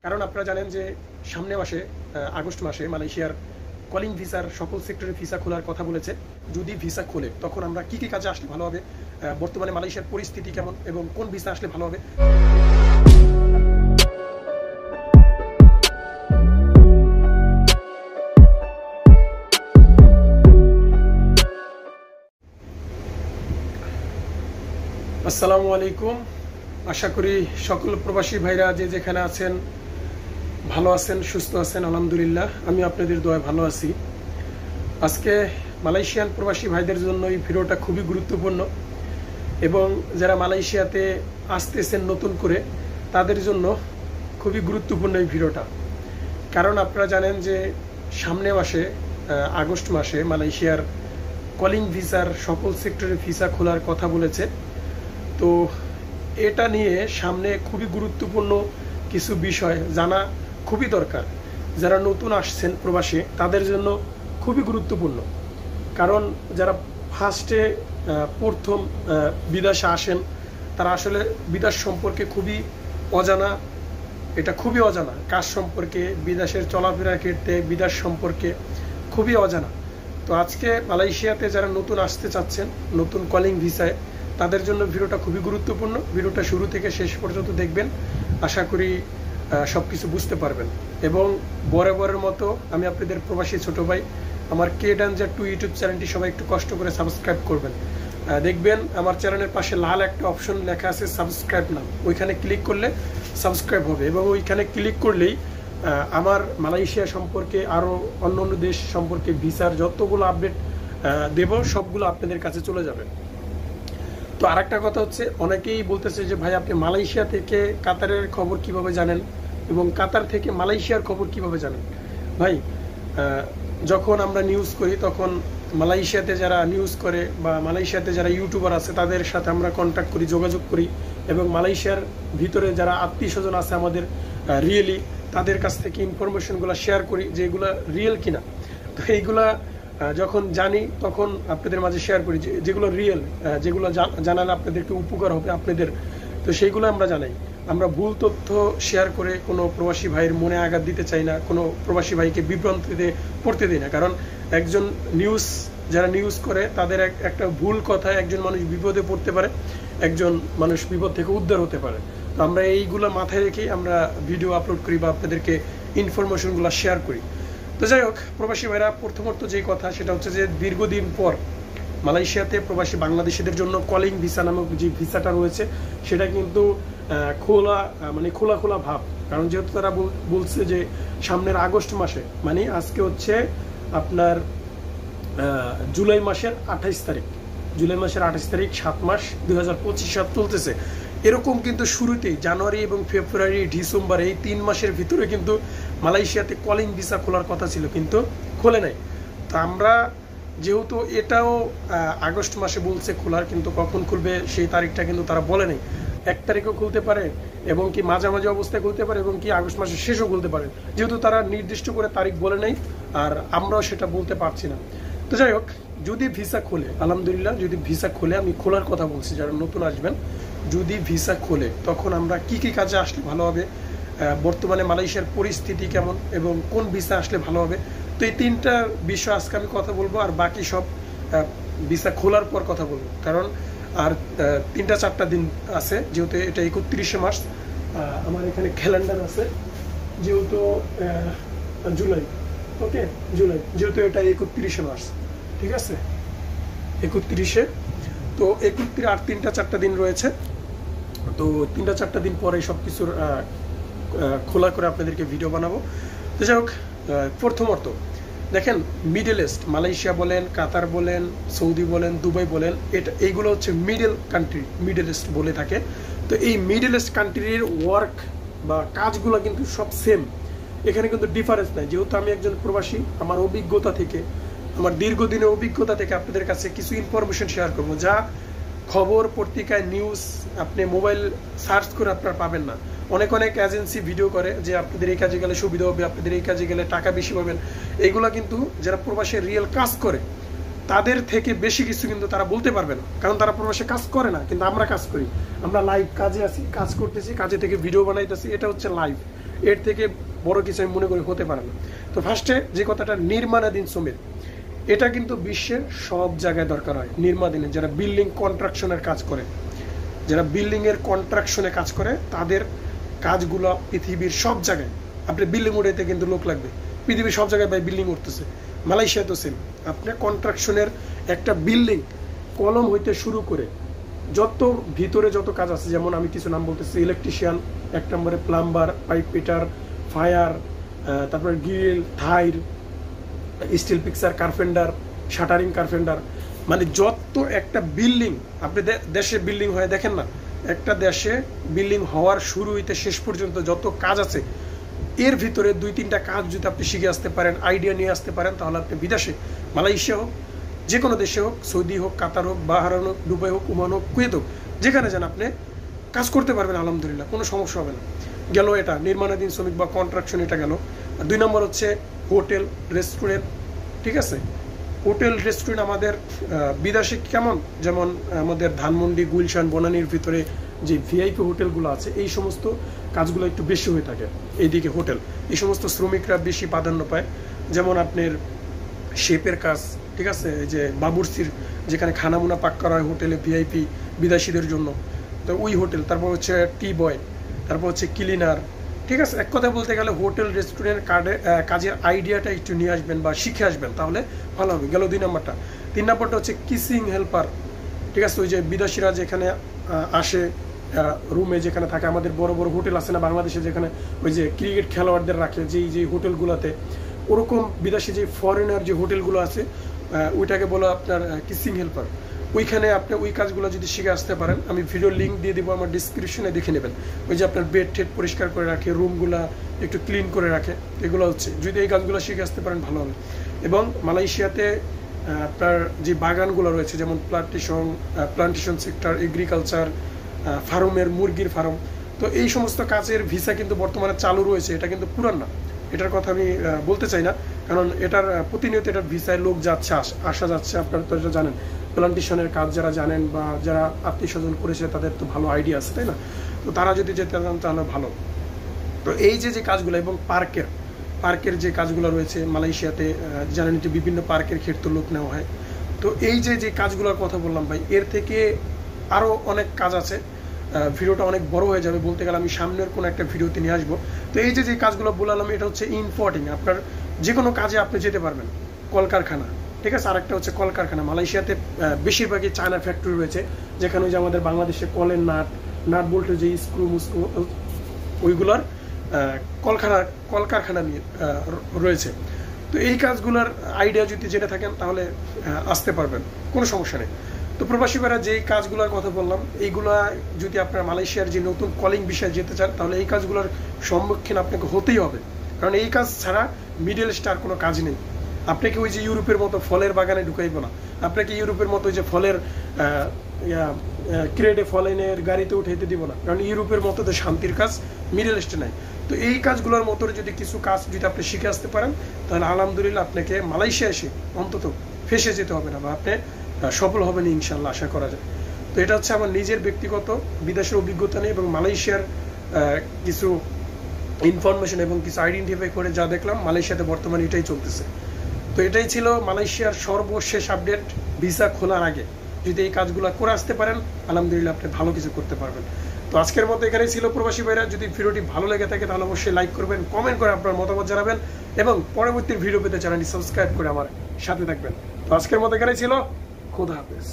কারণ আপনারা জানেন যে সামনে মাসে আগস্ট মাসে মালয়েশিয়ার কলিং ভিসার সকল সেক্টরে ভিসা খোলার কথা বলেছে। যদি ভিসা খোলে তখন আমরা কি কি কাজে আসলে ভালো হবে, বর্তমানে মালয়েশিয়ার পরিস্থিতি কেমন এবং কোন ভিসা আসলে ভালো হবে। আসসালামু আলাইকুম, আশা করি সকল প্রবাসী ভাইরা যে যেখানে আছেন ভালো আছেন, সুস্থ আছেন। আলহামদুলিল্লাহ, আমি আপনাদের দোয়ায় ভালো আছি। আজকে মালয়েশিয়ান প্রবাসী ভাইদের জন্য এই ভিডিওটা খুবই গুরুত্বপূর্ণ এবং যারা মালয়েশিয়াতে আসতেছেন নতুন করে তাদের জন্য খুবই গুরুত্বপূর্ণ এই ভিডিওটা। কারণ আপনারা জানেন যে সামনে মাসে আগস্ট মাসে মালয়েশিয়ার কলিং ভিসার সকল সেক্টরে ভিসা খোলার কথা বলেছে। তো এটা নিয়ে সামনে খুবই গুরুত্বপূর্ণ কিছু বিষয় জানা খুবই দরকার। যারা নতুন আসছেন প্রবাসে তাদের জন্য খুবই গুরুত্বপূর্ণ। কারণ যারা ফার্স্টে প্রথম বিদেশে আসেন তারা আসলে বিদেশ সম্পর্কে খুবই অজানা, এটা খুবই অজানা। কাজ সম্পর্কে, বিদেশের চলাফেরার ক্ষেত্রে বিদেশ সম্পর্কে খুবই অজানা। তো আজকে মালয়েশিয়াতে যারা নতুন আসতে চাচ্ছেন নতুন কলিং ভিসায় তাদের জন্য ভিডিওটা খুবই গুরুত্বপূর্ণ। ভিডিওটা শুরু থেকে শেষ পর্যন্ত দেখবেন, আশা করি সবকিছু বুঝতে পারবেন। এবং বরাবরের মতো আমি আপনাদের প্রবাসী ছোট ভাই, আমার কে ডেঞ্জার 2 ইউটিউব চ্যানেলটি সবাই একটু কষ্ট করে সাবস্ক্রাইব করবেন। দেখবেন আমার চ্যানেলের পাশে লাল একটা অপশন লেখা আছে সাবস্ক্রাইব নাম, ওইখানে ক্লিক করলে সাবস্ক্রাইব হবে এবং ওইখানে ক্লিক করলেই আমার মালয়েশিয়া সম্পর্কে আরও অন্য দেশ সম্পর্কে ভিসার যতগুলো আপডেট দেব সবগুলো আপনাদের কাছে চলে যাবে। তো আরেকটা কথা হচ্ছে, অনেকেই বলতেছে যে ভাই আপনি মালয়েশিয়া থেকে কাতারের খবর কিভাবে জানেন এবং কাতার থেকে মালয়েশিয়ার খবর কিভাবে জানেন। ভাই যখন আমরা নিউজ করি তখন মালয়েশিয়াতে যারা নিউজ করে বা মালয়েশিয়াতে যারা ইউটিউবার আছে তাদের সাথে আমরা কন্ট্যাক্ট করি, যোগাযোগ করি এবং মালয়েশিয়ার ভিতরে যারা আত্মীয় স্বজন আছে আমাদের রিয়েলি তাদের কাছ থেকে ইনফরমেশনগুলো শেয়ার করি যে এগুলো রিয়েল কিনা। তো এইগুলা যখন জানি তখন আপনাদের মাঝে শেয়ার করি, যেগুলো রিয়েল, যেগুলো জানালে আপনাদেরকে উপকার হবে আপনাদের, তো সেইগুলো আমরা জানাই। আমরা ভুল তথ্য শেয়ার করে কোনো প্রবাসী ভাইয়ের মনে আঘাত দিতে চাই না, কোনো প্রবাসী ভাইকে বিভ্রান্তিতে পড়তে দিই না। কারণ একজন যারা নিউজ করে তাদের একটা ভুল কথায় একজন মানুষ বিপদে পড়তে পারে, একজন মানুষ বিপদ থেকে উদ্ধার হতে পারে। তো আমরা এইগুলো মাথায় রেখেই আমরা ভিডিও আপলোড করি বা আপনাদেরকে ইনফরমেশনগুলো শেয়ার করি। তো যাই হোক প্রবাসী ভাইরা, প্রথমত যেই কথা সেটা হচ্ছে যে দীর্ঘদিন পর মালয়েশিয়াতে প্রবাসী বাংলাদেশিদের জন্য কলিং ভিসা নামক যে ভিসাটা রয়েছে সেটা কিন্তু খোলা ভাব। কারণ যেহেতু তারা বলছে যে সামনের আগস্ট মাসে, মানে আজকে হচ্ছে আপনার জুলাই মাসের 28 তারিখ, 7 মাস 2025 সাল চলতেছে। এরকম কিন্তু শুরুতেই জানুয়ারি এবং ফেব্রুয়ারি, ডিসেম্বর এই 3 মাসের ভিতরে কিন্তু মালয়েশিয়াতে কলিং ভিসা খোলার কথা ছিল কিন্তু খোলে নাই। তো আমরা যেহেতু এটাও আগস্ট মাসে বলছে খোলার, কিন্তু কখন খুলবে সেই তারিখটা কিন্তু তারা বলে নাই। 1 তারিখও খুলতে পারে এবং কি মাঝামাঝি অবস্থায় খুলতে পারে এবং কি আগস্ট মাসের শেষও খুলতে পারে। যেহেতু তারা নির্দিষ্ট করে তারিখ বলে নাই আর আমরাও সেটা বলতে পারছি না। তো যাই হোক, যদি ভিসা খোলে আলহামদুলিল্লাহ, যদি ভিসা খোলে, আমি খোলার কথা বলছি যারা নতুন আসবেন, যদি ভিসা খোলে তখন আমরা কি কি কাজে আসলে ভালো হবে, বর্তমানে মালয়েশিয়ার পরিস্থিতি কেমন এবং কোন ভিসা আসলে ভালো হবে। তো এই 3টা বিষয় আজকে আমি কথা বলবো, আর বাকি সব ভিসা খোলার পর কথা বলবো। কারণ আর 3-4টা দিন আছে, যেহেতু এটা 31শে মার্চ, আমার এখানে ক্যালেন্ডার আছে, যেহেতু জুলাই, ওকে জুলাই, যেহেতু এটা 31শে মার্চ, ঠিক আছে 31শে, তো 31 আর 3-4টা দিন রয়েছে। তো 3-4টা দিন পরে সব কিছুর খোলা করে আপনাদেরকে ভিডিও বানাবো। তো যাই হোক, প্রথমত দেখেন মিডল ইস্ট, মালয়েশিয়া বলেন, কাতার বলেন, সৌদি বলেন, দুবাই বলেন, এইগুলো হচ্ছে মিডল কান্ট্রি, মিডল ইস্ট বলে থাকে। তো এই মিডল ইস্ট কান্ট্রির ওয়ার্ক বা কাজগুলো কিন্তু সব সেম, এখানে কিন্তু ডিফারেন্স নাই। যেহেতু আমি একজন প্রবাসী, আমার অভিজ্ঞতা থেকে, আমার দীর্ঘদিনের অভিজ্ঞতা থেকে আপনাদের কাছে কিছু ইনফরমেশন শেয়ার করবো, যা খবর পত্রিকায় নিউজ আপনি মোবাইল সার্চ করে আপনারা পাবেন না। অনেক এজেন্সি ভিডিও করে যে আপনাদের এই কাজে গেলে সুবিধা হবে, আপনাদের এই কাজে গেলে টাকা বেশি পাবেন। এইগুলা কিন্তু যারা প্রবাসে রিয়েল কাজ করে তাদের থেকে বেশি কিছু কিন্তু তারা বলতে পারবে না, কারণ তারা প্রবাসে কাজ করে না, কিন্তু আমরা কাজ করি। আমরা লাইভ কাজে আছি, কাজ করতেছি, কাজে থেকে ভিডিও বানাইতেছি, এটা হচ্ছে লাইভ। এর থেকে বড় কিছু আমি মনে করি হতে পারে না। তো ফার্স্টে যে কথাটা, নির্মাণাধীন শ্রমিক, এটা কিন্তু বিশ্বের সব জায়গায় দরকার হয়। নির্মাণাধীন যারা বিল্ডিং কন্ট্রাকশনের কাজ করে, যারা বিল্ডিংয়ের কন্ট্রাকশনে কাজ করে, তাদের কাজগুলো পৃথিবীর সব জায়গায়। আপনি বিল্ডিং উঠাইতে কিন্তু লোক লাগবে, পৃথিবীর সব জায়গায় ভাই বিল্ডিং উঠতেছে, মালয়েশিয়া তো সেম। আপনি কন্ট্রাকশনের একটা বিল্ডিং কলম হইতে শুরু করে যত ভিতরে যত কাজ আছে, যেমন আমি কিছু নাম বলতেছি, ইলেকট্রিশিয়ান, এক নম্বরে প্লাম্বার, পাইপ ফিটার, ফায়ার, তারপরে গ্রিল, থাইর, steel picture, carpenter, shuttering carpenter, মানে যত একটা বিল্ডিং আপনি দেশে বিল্ডিং হয়ে দেখেন না, একটা দেশে বিল্ডিং হওয়ার শুরু হইতে শেষ পর্যন্ত যত কাজ আছে, এর ভিতরে 2-3টা কাজ যদি আপনি শিখে আসতে পারেন, আইডিয়া নিয়ে আসতে পারেন, তাহলে আপনি বিদেশে, মালয়েশিয়া হোক, যে কোনো দেশে হোক, সৌদি হোক, কাতার হোক, বাহরাইন হোক, দুবাই হোক, ওমান হোক, কুয়েত হোক, যেখানে যান আপনি কাজ করতে পারবেন আলহামদুলিল্লাহ, কোনো সমস্যা হবে না। গেল এটা নির্মাণাধীন শ্রমিক বা কন্ট্রাকশন, এটা গেল। 2 নম্বর হচ্ছে হোটেল রেস্টুরেন্ট, ঠিক আছে। হোটেল রেস্টুরেন্ট আমাদের বিদেশে কেমন, যেমন আমাদের ধানমন্ডি, গুলশান, বনানীর ভিতরে যে ভিআইপি হোটেলগুলো আছে, এই সমস্ত কাজগুলো একটু বেশি হয়ে থাকে এইদিকে হোটেল, এই সমস্ত শ্রমিকরা বেশি প্রাধান্য পায়। যেমন আপনার শেপের কাজ, ঠিক আছে, যে বাবুর্চির যেখানে খানামুনা পাক করা হয় হোটেলে ভিআইপি বিদেশিদের জন্য, তো ওই হোটেল। তারপর হচ্ছে টি বয়, তারপর হচ্ছে ক্লিনার, ঠিক আছে। এক কথা বলতে গেলে হোটেল রেস্টুরেন্ট কাজের আইডিয়াটা একটু নিয়ে আসবেন বা শিখে আসবেন, তাহলে ভালো হবে। গেল 2 নম্বরটা। 3 নম্বরটা হচ্ছে কিচিং হেল্পার, ঠিক আছে। ওই যে বিদেশিরা যেখানে আসে, রুমে যেখানে থাকে, আমাদের বড় বড় হোটেল আছে না বাংলাদেশে, যেখানে ওই যে ক্রিকেট খেলোয়াড়দের রাখে যেই হোটেলগুলোতে, ওরকম বিদেশি যে ফরেনার যে হোটেলগুলো আছে, ওইটাকে বলো আপনার কিচিং হেল্পার। ওইখানে আপনি ওই কাজগুলো যদি শিখে আসতে পারেন, আমি ভিডিও লিঙ্ক দিয়ে দেবো আমার ডিসক্রিপশনে, দেখে নেবেন। ওই যে আপনার বেড টেড পরিষ্কার করে রাখে, রুমগুলা একটু ক্লিন করে রাখে, এগুলো হচ্ছে, যদি এই কাজগুলো শিখে আসতে পারেন ভালো হবে। এবং মালয়েশিয়াতে আপনার যে বাগানগুলো রয়েছে, যেমন প্লান্টেশন সেক্টর, এগ্রিকালচার, ফার্মের মুরগির ফার্ম, তো এই সমস্ত কাজের ভিসা কিন্তু বর্তমানে চালু রয়েছে। এটা কিন্তু পুরান না, এটার কথা আমি বলতে চাই না, কারণ এটার প্রতিনিয়ত এটার ভিসায় লোক যাচ্ছে, আসা যাচ্ছে। আপনারা তো এটা জানেন, প্লান্টেশনের কাজ যারা জানেন বা যারা আত্মীয় স্বজন করেছে, তাদের তো ভালো আইডিয়া আছে, তাই না? তো তারা যদি যেতে চান তাহলে ভালো। তো এই যে কাজগুলো, এবং পার্কের যে কাজগুলো রয়েছে মালয়েশিয়াতে, জানেন যে বিভিন্ন পার্কের ক্ষেত্রে লোক নেওয়া হয়। তো এই যে কাজগুলোর কথা বললাম ভাই, এর থেকে আরও অনেক কাজ আছে। ভিডিওটা অনেক বড় হয়ে যাবে, বলতে গেলে আমি সামনের কোনো একটা ভিডিওতে নিয়ে আসবো। তো এই যে কাজগুলো বললাম, এটা হচ্ছে ইম্পোর্টিং, আপনার যে কোনো কাজে আপনি যেতে পারবেন। কলকারখানা, ঠিক আছে। আরেকটা হচ্ছে কলকারখানা, মালয়েশিয়াতে বেশিরভাগই চায়না ফ্যাক্টরি রয়েছে, যেখানে ওই যে আমাদের বাংলাদেশে কলের নাট বল্টের যে স্ক্রু মুস্ক্রু, ওইগুলোর কলকারখানা নিয়ে রয়েছে। তো এই কাজগুলোর আইডিয়া যদি জেনে থাকেন, তাহলে আসতে পারবেন, কোনো সমস্যা নেই। তো প্রবাসী ভাইরা যে কাজগুলোর কথা বললাম, এইগুলা যদি আপনার মালয়েশিয়ার যে নতুন কলিং বিষয়ে যেতে চান, তাহলে এই কাজগুলোর সম্মুখীন আপনাকে হতেই হবে, কারণ এই কাজ ছাড়া মিডল স্টার কোনো কাজ নেই। আপনাকে ওই যে ইউরোপের মতো ফলের বাগানে ঢুকাইব না, আপনাকে ইউরোপের মতো যে ফলের ক্রেডে ফলেনের গাড়িতে উঠাইতে দিব না, কারণ ইউরোপের মতো তো শান্তির কাজ মিডল ইস্টে নাই। তো এই কাজগুলোর মতো যদি কিছু কাজ যদি আপনি শিখে আসতে পারেন, তাহলে আলহামদুলিল্লাহ আপনাকে মালয়েশিয়া এসে অন্তত ফেসে যেতে হবে না, বা আপনি সফল হবেন ইনশাল্লাহ, আশা করা যায়। তো এটা হচ্ছে আমার নিজের ব্যক্তিগত বিদেশের অভিজ্ঞতা নেই, এবং মালয়েশিয়ার কিছু ইনফরমেশন এবং কিছু আইডেন্টিফাই করে যা দেখলাম, মালয়েশিয়াতে বর্তমানে এটাই চলতেছে। তো এটাই ছিল মালয়েশিয়ার সর্বশেষ আপডেট। ভিসা খোলার আগে যদি এই কাজগুলো করে আসতে পারেন, আলহামদুলিল্লাহ আপনি ভালো কিছু করতে পারবেন। তো আজকের মতো এখানেই ছিল প্রবাসী ভাইরা। যদি ভিডিওটি ভালো লেগে থাকে, তাহলে অবশ্যই লাইক করবেন, কমেন্ট করে আপনার মতামত জানাবেন, এবং পরবর্তী ভিডিও পেতে চ্যানেলটি সাবস্ক্রাইব করে আমার সাথে থাকবেন। তো আজকের মতো এখানেই ছিল, খোদা হাফেজ।